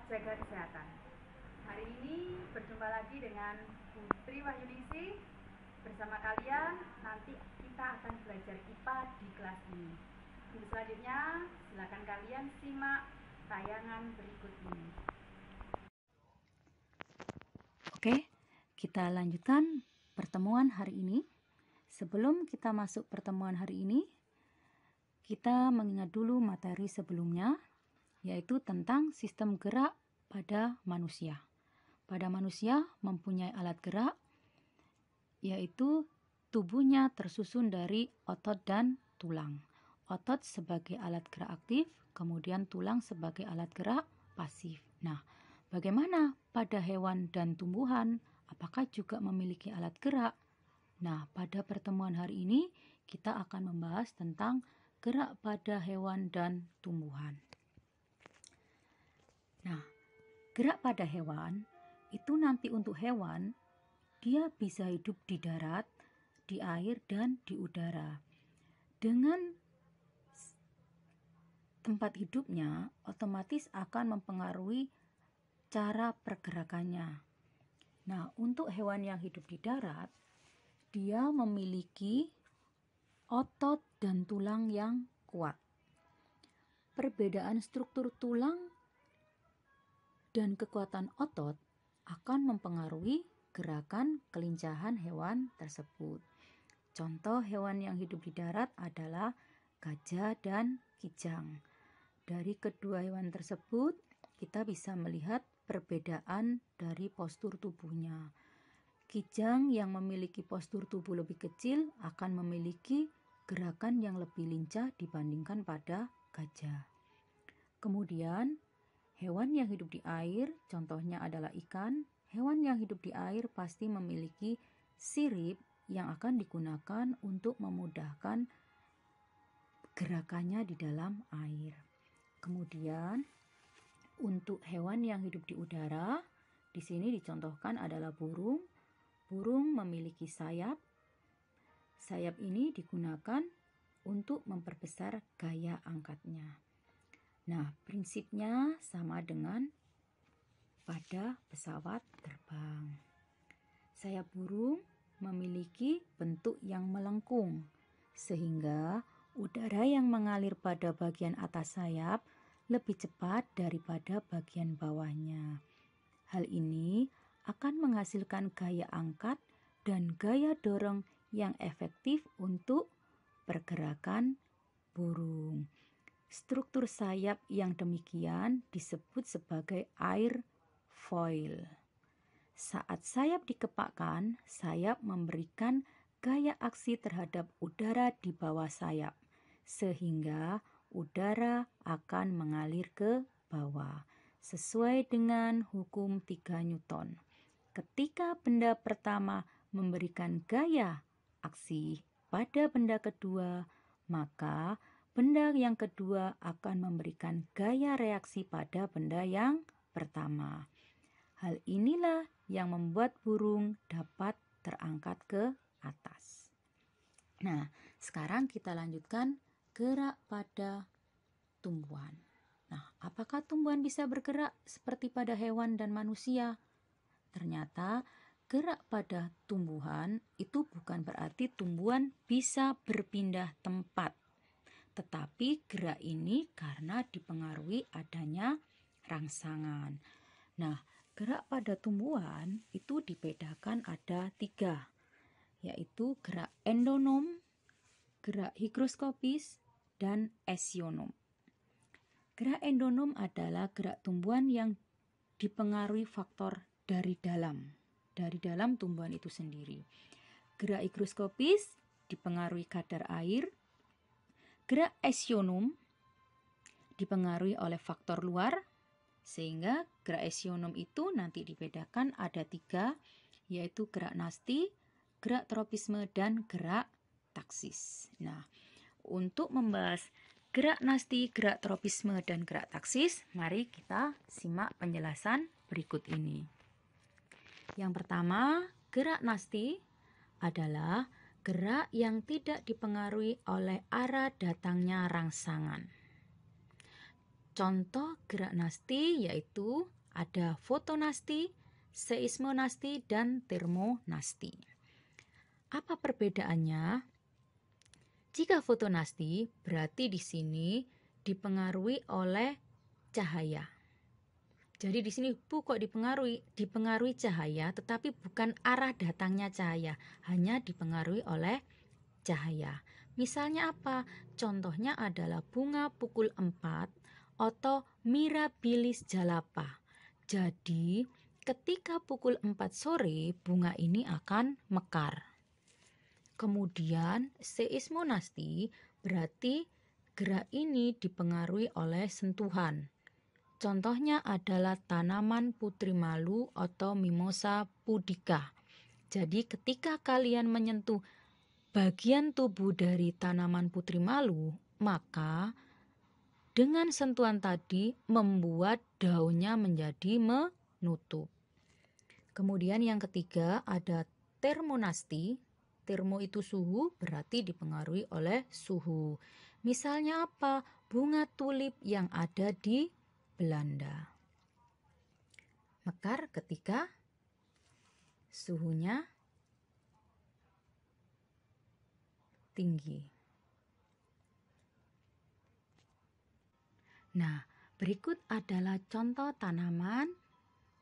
jaga kesehatan. Hari ini berjumpa lagi dengan Putri Wahyuningsih. Bersama kalian nanti kita akan belajar IPA di kelas ini. Untuk selanjutnya silakan kalian simak tayangan berikut ini. Oke, kita lanjutkan pertemuan hari ini. Sebelum kita masuk pertemuan hari ini, kita mengingat dulu materi sebelumnya, yaitu tentang sistem gerak pada manusia. Pada manusia mempunyai alat gerak, yaitu tubuhnya tersusun dari otot dan tulang. Otot sebagai alat gerak aktif, kemudian tulang sebagai alat gerak pasif. Nah, bagaimana pada hewan dan tumbuhan? Apakah juga memiliki alat gerak? Nah, pada pertemuan hari ini kita akan membahas tentang gerak pada hewan dan tumbuhan. Nah, gerak pada hewan itu nanti untuk hewan, dia bisa hidup di darat, di air, dan di udara. Dengan tempat hidupnya, otomatis akan mempengaruhi cara pergerakannya. Nah, untuk hewan yang hidup di darat, dia memiliki otot dan tulang yang kuat. Perbedaan struktur tulang dan kekuatan otot akan mempengaruhi gerakan kelincahan hewan tersebut. Contoh hewan yang hidup di darat adalah gajah dan kijang. Dari kedua hewan tersebut, kita bisa melihat perbedaan dari postur tubuhnya. Kijang yang memiliki postur tubuh lebih kecil akan memiliki gerakan yang lebih lincah dibandingkan pada gajah. Kemudian, hewan yang hidup di air, contohnya adalah ikan. Hewan yang hidup di air pasti memiliki sirip yang akan digunakan untuk memudahkan gerakannya di dalam air. Kemudian, untuk hewan yang hidup di udara, di sini dicontohkan adalah burung. Burung memiliki sayap. Sayap ini digunakan untuk memperbesar gaya angkatnya. Nah, prinsipnya sama dengan pada pesawat terbang. Sayap burung memiliki bentuk yang melengkung, sehingga udara yang mengalir pada bagian atas sayap lebih cepat daripada bagian bawahnya. Hal ini akan menghasilkan gaya angkat dan gaya dorong yang efektif untuk pergerakan burung. Struktur sayap yang demikian disebut sebagai airfoil. Saat sayap dikepakkan, sayap memberikan gaya aksi terhadap udara di bawah sayap, sehingga udara akan mengalir ke bawah, sesuai dengan hukum 3 Newton. Ketika benda pertama memberikan gaya aksi pada benda kedua, maka benda yang kedua akan memberikan gaya reaksi pada benda yang pertama. Hal inilah yang membuat burung dapat terangkat ke atas. Nah, sekarang kita lanjutkan gerak pada tumbuhan. Nah, apakah tumbuhan bisa bergerak seperti pada hewan dan manusia? Ternyata gerak pada tumbuhan itu bukan berarti tumbuhan bisa berpindah tempat. Tetapi gerak ini karena dipengaruhi adanya rangsangan. Nah, gerak pada tumbuhan itu dibedakan ada 3, yaitu gerak endonom, gerak higroskopis, dan esionom. Gerak endonom adalah gerak tumbuhan yang dipengaruhi faktor dari dalam tumbuhan itu sendiri. Gerak higroskopis dipengaruhi kadar air. Gerak esionom dipengaruhi oleh faktor luar, sehingga gerak esionom itu nanti dibedakan ada 3, yaitu gerak nasti, gerak tropisme, dan gerak taksis. Nah, untuk membahas gerak nasti, gerak tropisme, dan gerak taksis, mari kita simak penjelasan berikut ini. Yang pertama, gerak nasti adalah gerak yang tidak dipengaruhi oleh arah datangnya rangsangan. Contoh gerak nasti yaitu ada fotonasti, seismonasti, dan termonasti. Apa perbedaannya? Jika fotonasti berarti di sini dipengaruhi oleh cahaya. Jadi di sini kok dipengaruhi cahaya, tetapi bukan arah datangnya cahaya, hanya dipengaruhi oleh cahaya. Misalnya apa? Contohnya adalah bunga pukul 4 atau Mirabilis jalapa. Jadi ketika pukul 4 sore bunga ini akan mekar. Kemudian seismonasti berarti gerak ini dipengaruhi oleh sentuhan. Contohnya adalah tanaman putri malu atau Mimosa pudica. Jadi ketika kalian menyentuh bagian tubuh dari tanaman putri malu, maka dengan sentuhan tadi membuat daunnya menjadi menutup. Kemudian yang ketiga ada termonasti. Termo itu suhu, berarti dipengaruhi oleh suhu. Misalnya apa? Bunga tulip yang ada di Belanda mekar ketika suhunya tinggi. Nah, berikut adalah contoh tanaman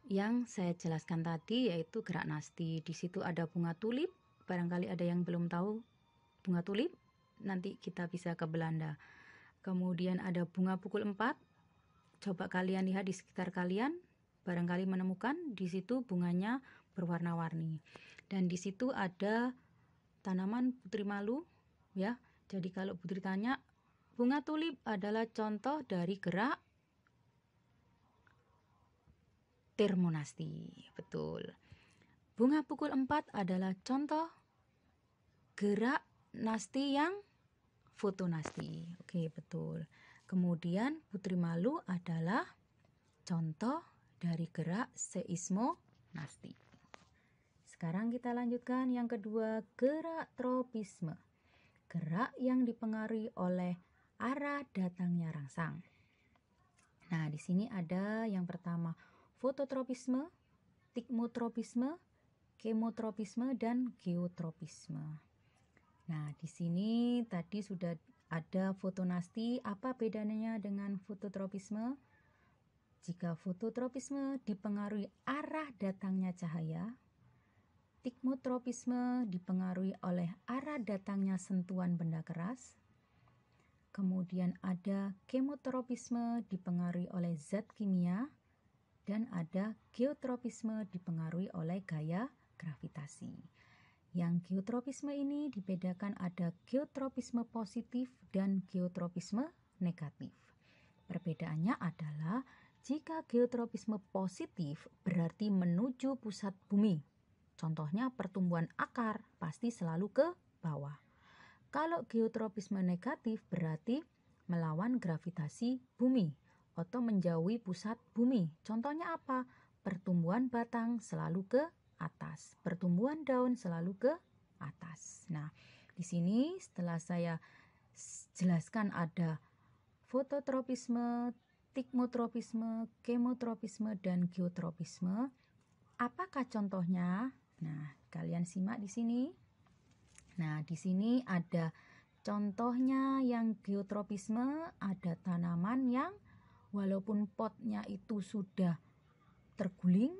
yang saya jelaskan tadi, yaitu gerak nasti. Di situ ada bunga tulip. Barangkali ada yang belum tahu bunga tulip, nanti kita bisa ke Belanda. Kemudian ada bunga pukul 4. Coba kalian lihat di sekitar kalian, barangkali menemukan di situ bunganya berwarna-warni. Dan di situ ada tanaman putri malu, ya. Jadi kalau Putri tanya, bunga tulip adalah contoh dari gerak termonasti. Betul. Bunga pukul 4 adalah contoh gerak nasti yang fotonasti. Oke, betul. Kemudian putri malu adalah contoh dari gerak seismonasti. Sekarang kita lanjutkan yang kedua, gerak tropisme. Gerak yang dipengaruhi oleh arah datangnya rangsang. Nah, di sini ada yang pertama fototropisme, tikmotropisme, kemotropisme, dan geotropisme. Nah, di sini tadi sudah ada fotonasti. Apa bedanya dengan fototropisme? Jika fototropisme dipengaruhi arah datangnya cahaya, tikmotropisme dipengaruhi oleh arah datangnya sentuhan benda keras. Kemudian ada kemotropisme dipengaruhi oleh zat kimia, dan ada geotropisme dipengaruhi oleh gaya gravitasi. Yang geotropisme ini dibedakan ada geotropisme positif dan geotropisme negatif. Perbedaannya adalah jika geotropisme positif berarti menuju pusat bumi. Contohnya pertumbuhan akar pasti selalu ke bawah. Kalau geotropisme negatif berarti melawan gravitasi bumi atau menjauhi pusat bumi. Contohnya apa? Pertumbuhan batang selalu ke atas, pertumbuhan daun selalu ke atas. Nah, di sini setelah saya jelaskan ada fototropisme, tikmotropisme, kemotropisme, dan geotropisme. Apakah contohnya? Nah, kalian simak di sini. Nah, di sini ada contohnya yang geotropisme, ada tanaman yang walaupun potnya itu sudah terguling,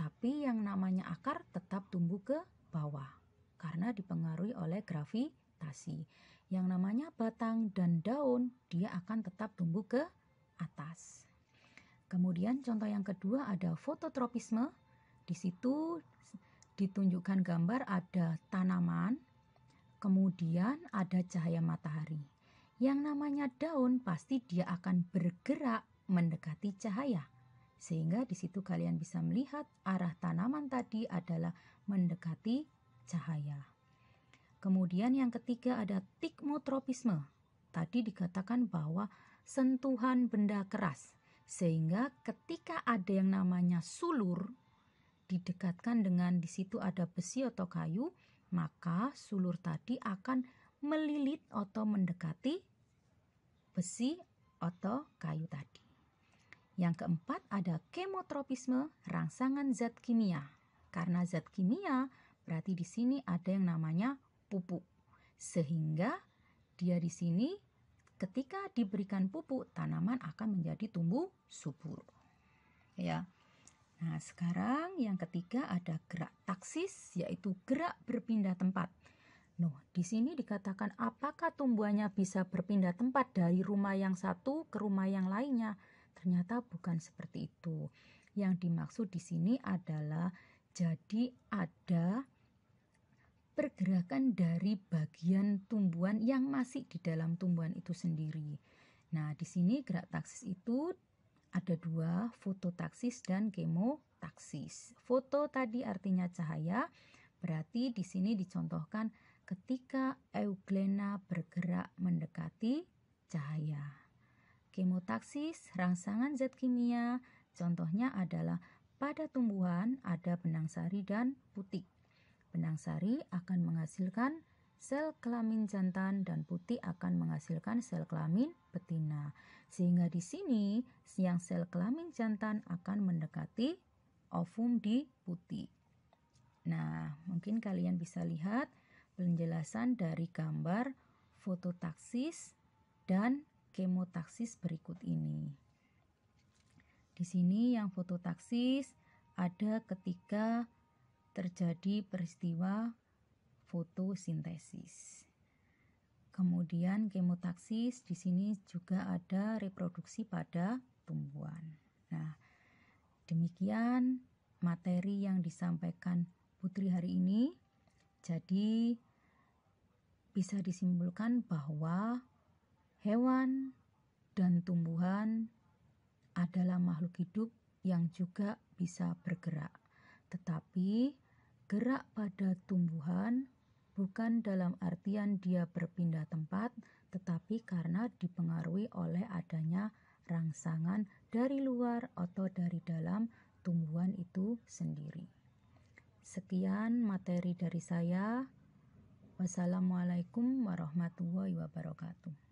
tapi yang namanya akar tetap tumbuh ke bawah karena dipengaruhi oleh gravitasi. Yang namanya batang dan daun, dia akan tetap tumbuh ke atas. Kemudian contoh yang kedua ada fototropisme. Di situ ditunjukkan gambar ada tanaman, kemudian ada cahaya matahari. Yang namanya daun pasti dia akan bergerak mendekati cahaya. Sehingga di situ kalian bisa melihat arah tanaman tadi adalah mendekati cahaya. Kemudian yang ketiga ada tikmotropisme. Tadi dikatakan bahwa sentuhan benda keras. Sehingga ketika ada yang namanya sulur, didekatkan dengan di situ ada besi atau kayu, maka sulur tadi akan melilit atau mendekati besi atau kayu tadi. Yang keempat ada kemotropisme, rangsangan zat kimia. Karena zat kimia, berarti di sini ada yang namanya pupuk. Sehingga dia di sini ketika diberikan pupuk, tanaman akan menjadi tumbuh subur. Ya. Nah, sekarang yang ketiga ada gerak taksis, yaitu gerak berpindah tempat. Di sini dikatakan apakah tumbuhannya bisa berpindah tempat dari rumah yang satu ke rumah yang lainnya? Ternyata bukan seperti itu. Yang dimaksud di sini adalah jadi ada pergerakan dari bagian tumbuhan yang masih di dalam tumbuhan itu sendiri. Nah, di sini gerak taksis itu ada dua, fototaksis dan kemotaksis. Foto tadi artinya cahaya, berarti di sini dicontohkan ketika euglena bergerak mendekati cahaya. Kemotaksis, rangsangan zat kimia, contohnya adalah pada tumbuhan ada benang sari dan putik. Benang sari akan menghasilkan sel kelamin jantan dan putik akan menghasilkan sel kelamin betina. Sehingga di sini yang sel kelamin jantan akan mendekati ovum di putik. Nah, mungkin kalian bisa lihat penjelasan dari gambar fototaksis dan kemotaksis berikut ini. Di sini yang fototaksis ada ketika terjadi peristiwa fotosintesis. Kemudian kemotaksis di sini juga ada reproduksi pada tumbuhan. Nah, demikian materi yang disampaikan Putri hari ini. Jadi bisa disimpulkan bahwa hewan dan tumbuhan adalah makhluk hidup yang juga bisa bergerak. Tetapi gerak pada tumbuhan bukan dalam artian dia berpindah tempat, tetapi karena dipengaruhi oleh adanya rangsangan dari luar atau dari dalam tumbuhan itu sendiri. Sekian materi dari saya. Wassalamualaikum warahmatullahi wabarakatuh.